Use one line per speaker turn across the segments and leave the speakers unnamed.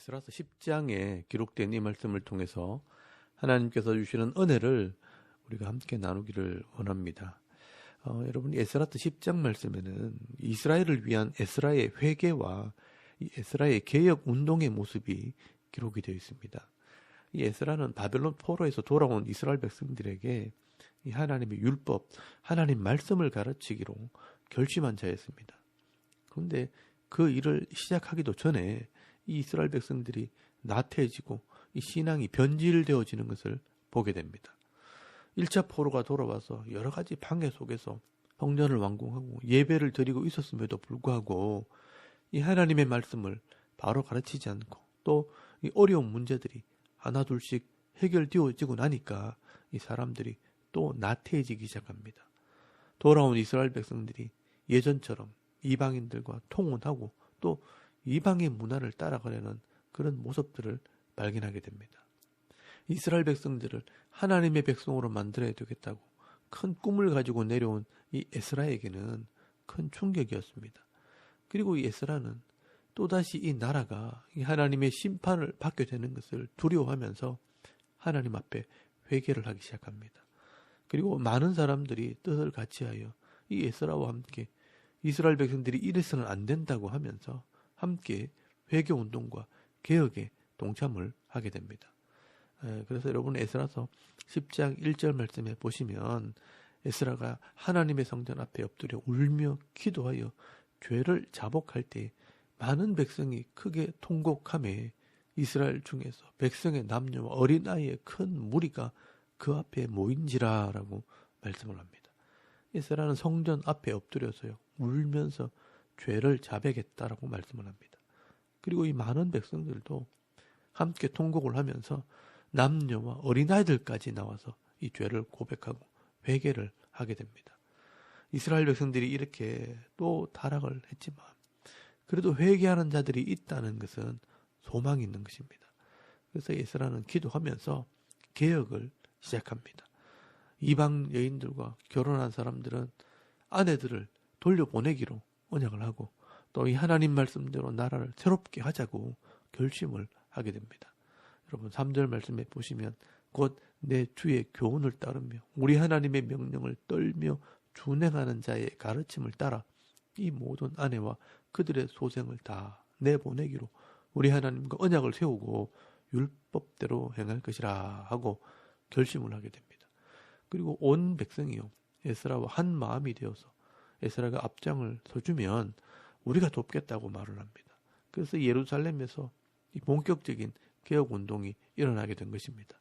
에스라서 10장에 기록된 이 말씀을 통해서 하나님께서 주시는 은혜를 우리가 함께 나누기를 원합니다. 여러분, 에스라서 10장 말씀에는 이스라엘을 위한 에스라의 회개와 이 에스라의 개혁 운동의 모습이 기록이 되어 있습니다. 이 에스라는 바벨론 포로에서 돌아온 이스라엘 백성들에게 이 하나님의 율법, 하나님 말씀을 가르치기로 결심한 자였습니다. 그런데 그 일을 시작하기도 전에 이 이스라엘 백성들이 나태해지고 이 신앙이 변질되어지는 것을 보게 됩니다. 1차 포로가 돌아와서 여러 가지 방해 속에서 성전을 완공하고 예배를 드리고 있었음에도 불구하고 이 하나님의 말씀을 바로 가르치지 않고 또 이 어려운 문제들이 하나둘씩 해결되어지고 나니까 이 사람들이 또 나태해지기 시작합니다. 돌아온 이스라엘 백성들이 예전처럼 이방인들과 통혼하고 또 이방의 문화를 따라가려는 그런 모습들을 발견하게 됩니다. 이스라엘 백성들을 하나님의 백성으로 만들어야 되겠다고 큰 꿈을 가지고 내려온 이 에스라에게는 큰 충격이었습니다. 그리고 이 에스라는 또다시 이 나라가 이 하나님의 심판을 받게 되는 것을 두려워하면서 하나님 앞에 회개를 하기 시작합니다. 그리고 많은 사람들이 뜻을 같이하여 이 에스라와 함께 이스라엘 백성들이 이래서는 안 된다고 하면서 함께 회개운동과 개혁에 동참을 하게 됩니다. 그래서 여러분 에스라서 10장 1절 말씀에 보시면 에스라가 하나님의 성전 앞에 엎드려 울며 기도하여 죄를 자복할 때 많은 백성이 크게 통곡하며 이스라엘 중에서 백성의 남녀와 어린아이의 큰 무리가 그 앞에 모인지라 라고 말씀을 합니다. 에스라는 성전 앞에 엎드려서요 울면서 죄를 자백했다라고 말씀을 합니다. 그리고 이 많은 백성들도 함께 통곡을 하면서 남녀와 어린아이들까지 나와서 이 죄를 고백하고 회개를 하게 됩니다. 이스라엘 백성들이 이렇게 또 타락을 했지만 그래도 회개하는 자들이 있다는 것은 소망이 있는 것입니다. 그래서 에스라는 기도하면서 개혁을 시작합니다. 이방 여인들과 결혼한 사람들은 아내들을 돌려보내기로 언약을 하고 또 이 하나님 말씀대로 나라를 새롭게 하자고 결심을 하게 됩니다. 여러분 3절 말씀에 보시면 곧 내 주의 교훈을 따르며 우리 하나님의 명령을 떨며 준행하는 자의 가르침을 따라 이 모든 아내와 그들의 소생을 다 내보내기로 우리 하나님과 언약을 세우고 율법대로 행할 것이라 하고 결심을 하게 됩니다. 그리고 온 백성이요 에스라와 한 마음이 되어서 에스라가 앞장을 서주면 우리가 돕겠다고 말을 합니다. 그래서 예루살렘에서 이 본격적인 개혁운동이 일어나게 된 것입니다.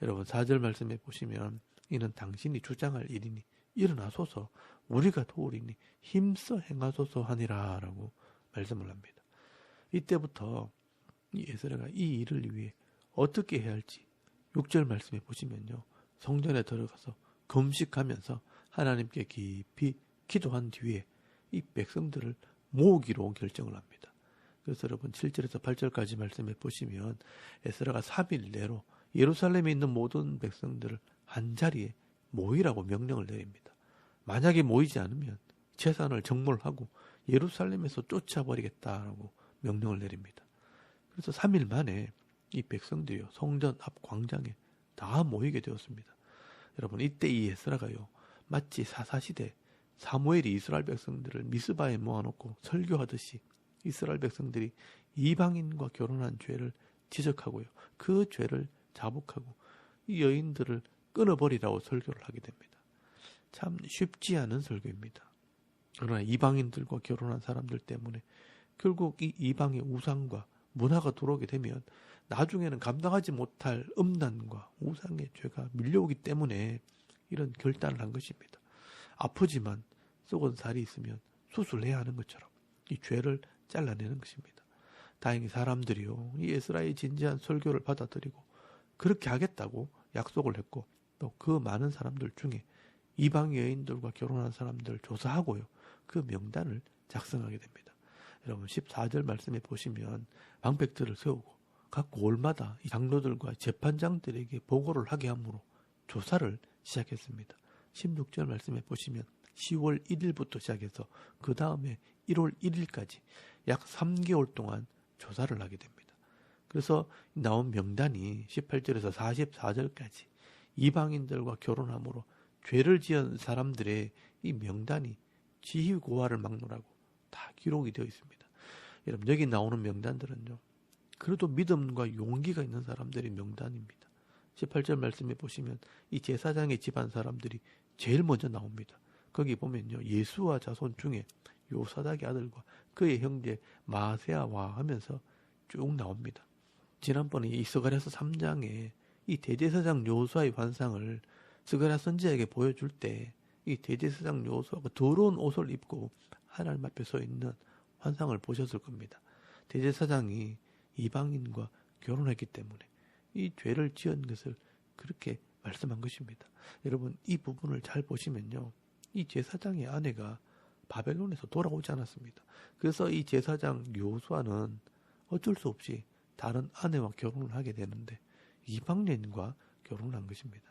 여러분 4절 말씀에 보시면 이는 당신이 주장할 일이니 일어나소서 우리가 도우리니 힘써 행하소서 하니라 라고 말씀을 합니다. 이때부터 이 에스라가 이 일을 위해 어떻게 해야 할지 6절 말씀에 보시면요 성전에 들어가서 금식하면서 하나님께 깊이 기도한 뒤에 이 백성들을 모으기로 결정을 합니다. 그래서 여러분 7절에서 8절까지 말씀해 보시면 에스라가 3일 내로 예루살렘에 있는 모든 백성들을 한자리에 모이라고 명령을 내립니다. 만약에 모이지 않으면 재산을 정몰하고 예루살렘에서 쫓아버리겠다라고 명령을 내립니다. 그래서 3일 만에 이 백성들이요 성전 앞 광장에 다 모이게 되었습니다. 여러분 이때 이 에스라가요 마치 사사시대 사무엘이 이스라엘 백성들을 미스바에 모아놓고 설교하듯이 이스라엘 백성들이 이방인과 결혼한 죄를 지적하고요 그 죄를 자복하고 이 여인들을 끊어버리라고 설교를 하게 됩니다. 참 쉽지 않은 설교입니다. 그러나 이방인들과 결혼한 사람들 때문에 결국 이 이방의 우상과 문화가 들어오게 되면 나중에는 감당하지 못할 음란과 우상의 죄가 밀려오기 때문에 이런 결단을 한 것입니다. 아프지만 썩은 살이 있으면 수술해야 하는 것처럼 이 죄를 잘라내는 것입니다. 다행히 사람들이요 이 에스라의 진지한 설교를 받아들이고 그렇게 하겠다고 약속을 했고 또 그 많은 사람들 중에 이방 여인들과 결혼한 사람들을 조사하고요 그 명단을 작성하게 됩니다. 여러분 14절 말씀에 보시면 방백들을 세우고 각 고을마다 이 장로들과 재판장들에게 보고를 하게 하므로 조사를 시작했습니다. 16절 말씀에 보시면 10월 1일부터 시작해서 그 다음에 1월 1일까지 약 3개월 동안 조사를 하게 됩니다. 그래서 나온 명단이 18절에서 44절까지 이방인들과 결혼함으로 죄를 지은 사람들의 이 명단이 지휘고하를 막론하고 다 기록이 되어 있습니다. 여러분, 여기 나오는 명단들은요, 그래도 믿음과 용기가 있는 사람들의 명단입니다. 18절 말씀에 보시면 이 제사장의 집안 사람들이 제일 먼저 나옵니다. 거기 보면요, 예수와 자손 중에 요사닥의 아들과 그의 형제 마세아와 하면서 쭉 나옵니다. 지난번에 이 스가랴서 3장에 이 대제사장 요수아의 환상을 스가랴 선지자에게 보여줄 때 이 대제사장 요수아가 더러운 옷을 입고 하나님 앞에 서 있는 환상을 보셨을 겁니다. 대제사장이 이방인과 결혼했기 때문에 이 죄를 지은 것을 그렇게 말씀한 것입니다. 여러분, 이 부분을 잘 보시면요, 이 제사장의 아내가 바벨론에서 돌아오지 않았습니다. 그래서 이 제사장 요수아는 어쩔 수 없이 다른 아내와 결혼을 하게 되는데 이방인과 결혼을 한 것입니다.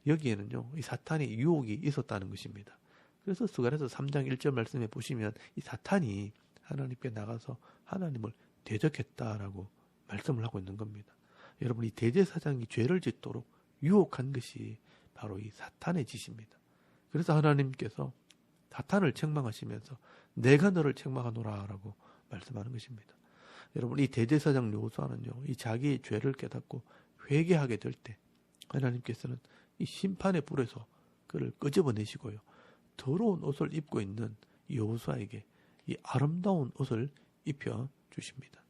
여기에는요, 이 사탄의 유혹이 있었다는 것입니다. 그래서 스가랴서 3장 1절 말씀에 보시면 이 사탄이 하나님께 나가서 하나님을 대적했다라고 말씀을 하고 있는 겁니다. 여러분, 이 대제사장이 죄를 짓도록 유혹한 것이 바로 이 사탄의 짓입니다. 그래서 하나님께서 사탄을 책망하시면서 내가 너를 책망하노라 라고 말씀하는 것입니다. 여러분, 이 대제사장 요수아는요, 이 자기의 죄를 깨닫고 회개하게 될 때 하나님께서는 이 심판의 불에서 그를 끄집어내시고요, 더러운 옷을 입고 있는 요수아에게 이 아름다운 옷을 입혀 주십니다.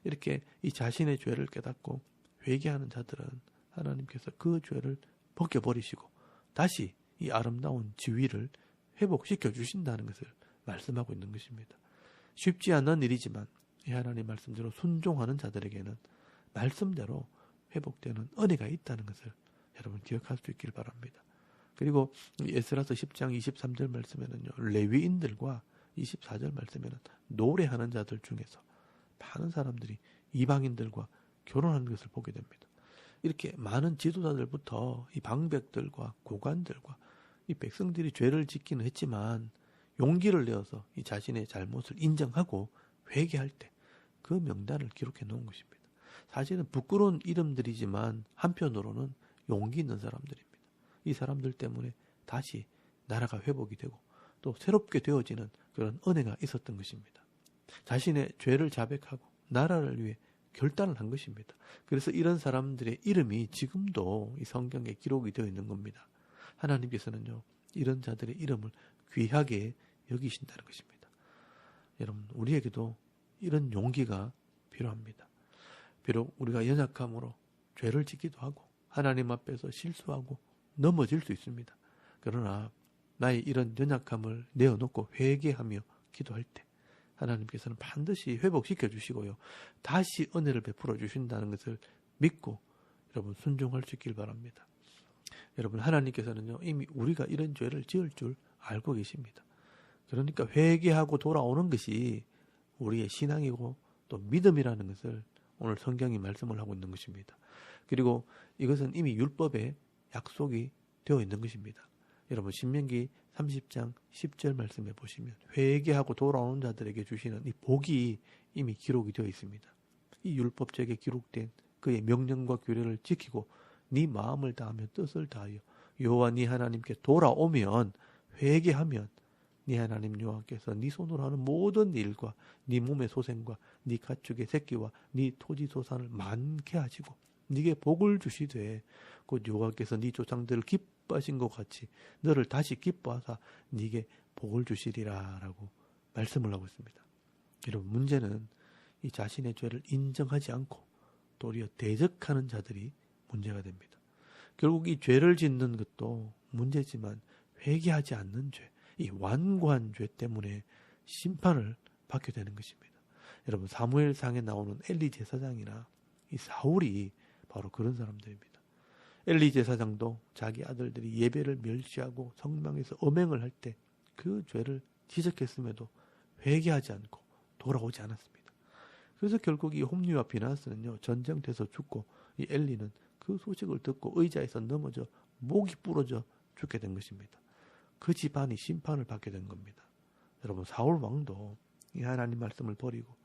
이렇게 이 자신의 죄를 깨닫고 회개하는 자들은 하나님께서 그 죄를 벗겨버리시고 다시 이 아름다운 지위를 회복시켜 주신다는 것을 말씀하고 있는 것입니다. 쉽지 않은 일이지만 이 하나님 말씀대로 순종하는 자들에게는 말씀대로 회복되는 은혜가 있다는 것을 여러분 기억할 수 있길 바랍니다. 그리고 에스라서 10장 23절 말씀에는요, 레위인들과 24절 말씀에는 노래하는 자들 중에서 많은 사람들이 이방인들과 결혼하는 것을 보게 됩니다. 이렇게 많은 지도자들부터 이 방백들과 고관들과 이 백성들이 죄를 짓기는 했지만 용기를 내어서 이 자신의 잘못을 인정하고 회개할 때 그 명단을 기록해 놓은 것입니다. 사실은 부끄러운 이름들이지만 한편으로는 용기 있는 사람들입니다. 이 사람들 때문에 다시 나라가 회복이 되고 또 새롭게 되어지는 그런 은혜가 있었던 것입니다. 자신의 죄를 자백하고 나라를 위해 결단을 한 것입니다. 그래서 이런 사람들의 이름이 지금도 이 성경에 기록이 되어 있는 겁니다. 하나님께서는요, 이런 자들의 이름을 귀하게 여기신다는 것입니다. 여러분, 우리에게도 이런 용기가 필요합니다. 비록 우리가 연약함으로 죄를 짓기도 하고 하나님 앞에서 실수하고 넘어질 수 있습니다. 그러나 나의 이런 연약함을 내어놓고 회개하며 기도할 때 하나님께서는 반드시 회복시켜 주시고요, 다시 은혜를 베풀어 주신다는 것을 믿고 여러분 순종할 수 있길 바랍니다. 여러분, 하나님께서는요, 이미 우리가 이런 죄를 지을 줄 알고 계십니다. 그러니까 회개하고 돌아오는 것이 우리의 신앙이고 또 믿음이라는 것을 오늘 성경이 말씀을 하고 있는 것입니다. 그리고 이것은 이미 율법에 약속이 되어 있는 것입니다. 여러분, 신명기 30장 10절 말씀에 보시면 회개하고 돌아오는 자들에게 주시는 이 복이 이미 기록이 되어 있습니다. 이 율법책에 기록된 그의 명령과 규례를 지키고 네 마음을 다하며 뜻을 다하여 여호와 네 하나님께 돌아오면, 회개하면 네 하나님 여호와께서 네 손으로 하는 모든 일과 네 몸의 소생과 네 가축의 새끼와 네 토지 소산을 많게 하시고 네게 복을 주시되 곧 여호와께서 네 조상들을 기뻐하신 것 같이 너를 다시 기뻐하사 네게 복을 주시리라 라고 말씀을 하고 있습니다. 여러분, 문제는 이 자신의 죄를 인정하지 않고 도리어 대적하는 자들이 문제가 됩니다. 결국 이 죄를 짓는 것도 문제지만 회개하지 않는 죄, 이 완고한 죄 때문에 심판을 받게 되는 것입니다. 여러분, 사무엘상에 나오는 엘리 제사장이나 이 사울이 바로 그런 사람들입니다. 엘리 제사장도 자기 아들들이 예배를 멸시하고 성망에서 음행을 할 때 그 죄를 지적했음에도 회개하지 않고 돌아오지 않았습니다. 그래서 결국 이 홈리와 비나스는요, 전쟁돼서 죽고 이 엘리는 그 소식을 듣고 의자에서 넘어져 목이 부러져 죽게 된 것입니다. 그 집안이 심판을 받게 된 겁니다. 여러분, 사울 왕도 이 하나님 말씀을 버리고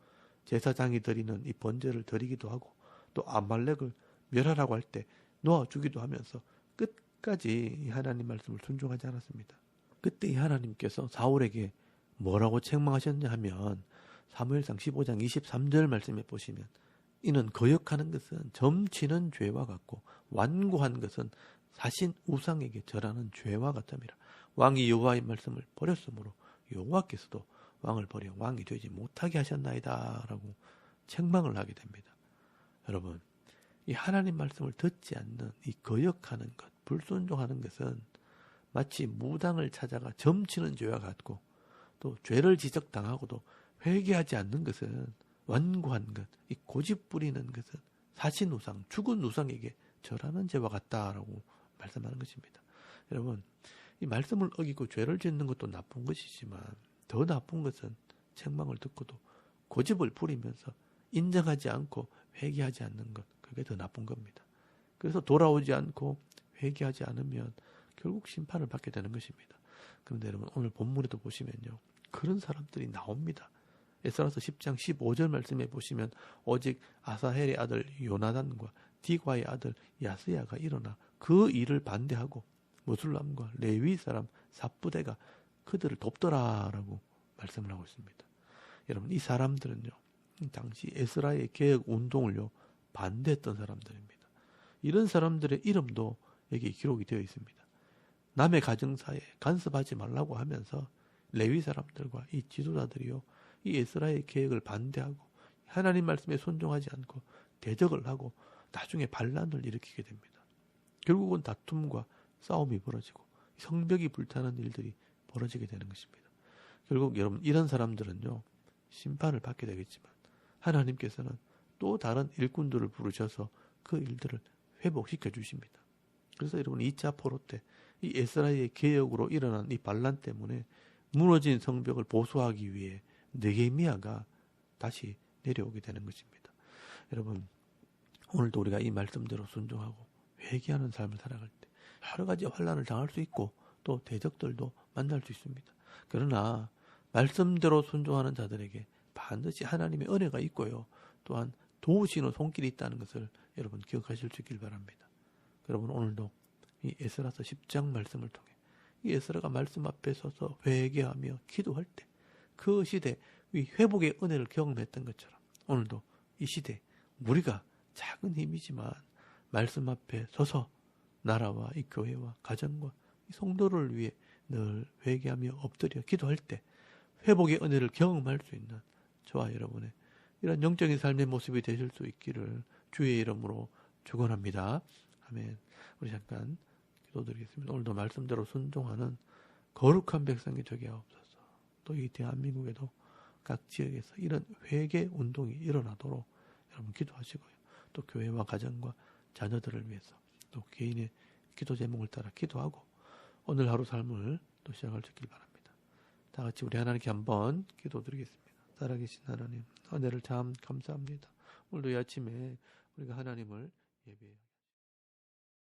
제사장이 드리는 이 번제를 드리기도 하고 또 아말렉을 멸하라고 할 때 놓아주기도 하면서 끝까지 이 하나님 말씀을 순종하지 않았습니다. 그때 이 하나님께서 사울에게 뭐라고 책망하셨냐 하면 사무엘상 15장 23절 말씀에 보시면 이는 거역하는 것은 점치는 죄와 같고 완고한 것은 사신 우상에게 절하는 죄와 같음이라. 왕이 여호와의 말씀을 버렸으므로 여호와께서도 왕을 버려 왕이 되지 못하게 하셨나이다 라고 책망을 하게 됩니다. 여러분, 이 하나님 말씀을 듣지 않는 이 거역하는 것, 불순종하는 것은 마치 무당을 찾아가 점치는 죄와 같고 또 죄를 지적당하고도 회개하지 않는 것은 완고한 것, 이 고집 부리는 것은 사신 우상, 죽은 우상에게 절하는 죄와 같다라고 말씀하는 것입니다. 여러분, 이 말씀을 어기고 죄를 짓는 것도 나쁜 것이지만 더 나쁜 것은 책망을 듣고도 고집을 부리면서 인정하지 않고 회개하지 않는 것, 그게 더 나쁜 겁니다. 그래서 돌아오지 않고 회개하지 않으면 결국 심판을 받게 되는 것입니다. 그런데 여러분, 오늘 본문에도 보시면요, 그런 사람들이 나옵니다. 에스라서 10장 15절 말씀에 보시면 오직 아사헬의 아들 요나단과 디과의 아들 야스야가 일어나 그 일을 반대하고 무술람과 레위 사람 삽부대가 그들을 돕더라라고 말씀을 하고 있습니다. 여러분, 이 사람들은요, 당시 에스라의 개혁 운동을요 반대했던 사람들입니다. 이런 사람들의 이름도 여기 기록이 되어 있습니다. 남의 가정사에 간섭하지 말라고 하면서 레위 사람들과 이 지도자들이요, 이 에스라의 계획을 반대하고 하나님 말씀에 순종하지 않고 대적을 하고 나중에 반란을 일으키게 됩니다. 결국은 다툼과 싸움이 벌어지고 성벽이 불타는 일들이 벌어지게 되는 것입니다. 결국 여러분, 이런 사람들은요, 심판을 받게 되겠지만 하나님께서는 또 다른 일꾼들을 부르셔서 그 일들을 회복시켜 주십니다. 그래서 여러분, 2차 포로 때 이 에스라의 개혁으로 일어난 이 반란 때문에 무너진 성벽을 보수하기 위해 느헤미야가 다시 내려오게 되는 것입니다. 여러분, 오늘도 우리가 이 말씀대로 순종하고 회개하는 삶을 살아갈 때 여러 가지 환난을 당할 수 있고 또 대적들도 만날 수 있습니다. 그러나 말씀대로 순종하는 자들에게 반드시 하나님의 은혜가 있고요, 또한 도우시는 손길이 있다는 것을 여러분 기억하실 수 있길 바랍니다. 여러분, 오늘도 이 에스라서 10장 말씀을 통해 이 에스라가 말씀 앞에 서서 회개하며 기도할 때 그 시대 이 회복의 은혜를 경험했던 것처럼 오늘도 이 시대 우리가 작은 힘이지만 말씀 앞에 서서 나라와 이 교회와 가정과 이 성도를 위해 늘 회개하며 엎드려 기도할 때 회복의 은혜를 경험할 수 있는 저와 여러분의 이런 영적인 삶의 모습이 되실 수 있기를 주의 이름으로 축원합니다. 아멘. 우리 잠깐 기도드리겠습니다. 오늘도 말씀대로 순종하는 거룩한 백성이 되게 하옵소서. 또 이 대한민국에도 각 지역에서 이런 회개 운동이 일어나도록 여러분 기도하시고요. 또 교회와 가정과 자녀들을 위해서 또 개인의 기도 제목을 따라 기도하고 오늘 하루 삶을 또 시작할 수 있길 바랍니다. 다 같이 우리 하나님께 한번 기도드리겠습니다. 살아계신 하나님, 은혜를 참 감사합니다. 오늘도 이 아침에 우리가 하나님을 예배해요.